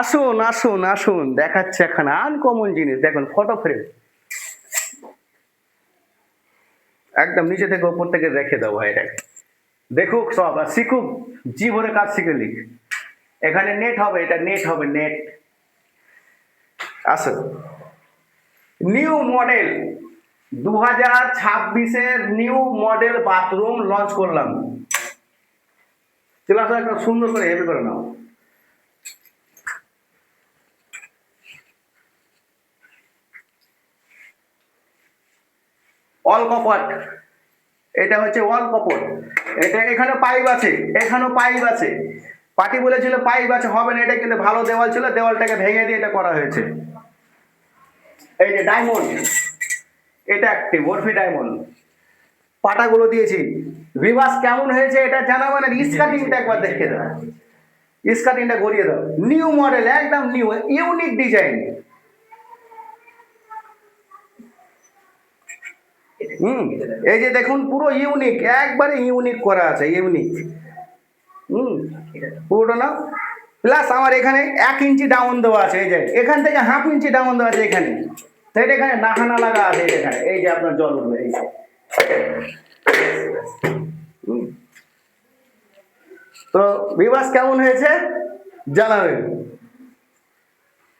আসুন আসুন আসুন, দেখাচ্ছে এখানে আনকমন জিনিস। দেখুন ফটো ফ্রেম, একদম নিচে থেকে উপর থেকে রেখে দেবো এটাকে, দেখুক সব আর শিখুক, জি ভরে কাজ শিখে লিখ। এখানে নেট হবে, এটা নেট হবে, নেট। আসুন, নিউ মডেল 2026-এর নিউ মডেল বাথরুম লঞ্চ করলাম। চলে আসো, একটা সুন্দর করে হেভি করে নাও। অল কপাট, এটা হচ্ছে ওয়াল কপট। এটা এখানে পাইপ আছে, এখানেও পাইপ আছে। পার্টি বলেছিল পাইপ আছে, হবে না, এটা কিন্তু ভালো দেওয়াল ছিল, দেওয়ালটাকে ভেঙে দিয়ে এটা করা হয়েছে। এই যে ডায়মন্ড, এটা একটি বরফি ডায়মন্ড, পাটাগুলো দিয়েছি। রিভার্স কেমন হয়েছে এটা জানাবো না, স্কার্টিংটা একবার দেখে দাও, স্কার্টিংটা গড়িয়ে দাও। নিউ মডেল, একদম নিউ, ইউনিক ডিজাইন। এই যে দেখুন পুরো ইউনিক, একবারে ইউনিক করা আছে, ইউনিক। পুরোটা না, প্লাস আমার এখানে 1 ইঞ্চি ডাউন দেওয়া আছে, এই যে এখান থেকে হাফ ইঞ্চি ডাউন দেওয়া আছে এখানে, তাই এখানে নাহানা লাগা আছে এখানে, এই যে আপনার জল উঠবে এই যে। তো বিবাস কেমন হয়েছে জানাবেন।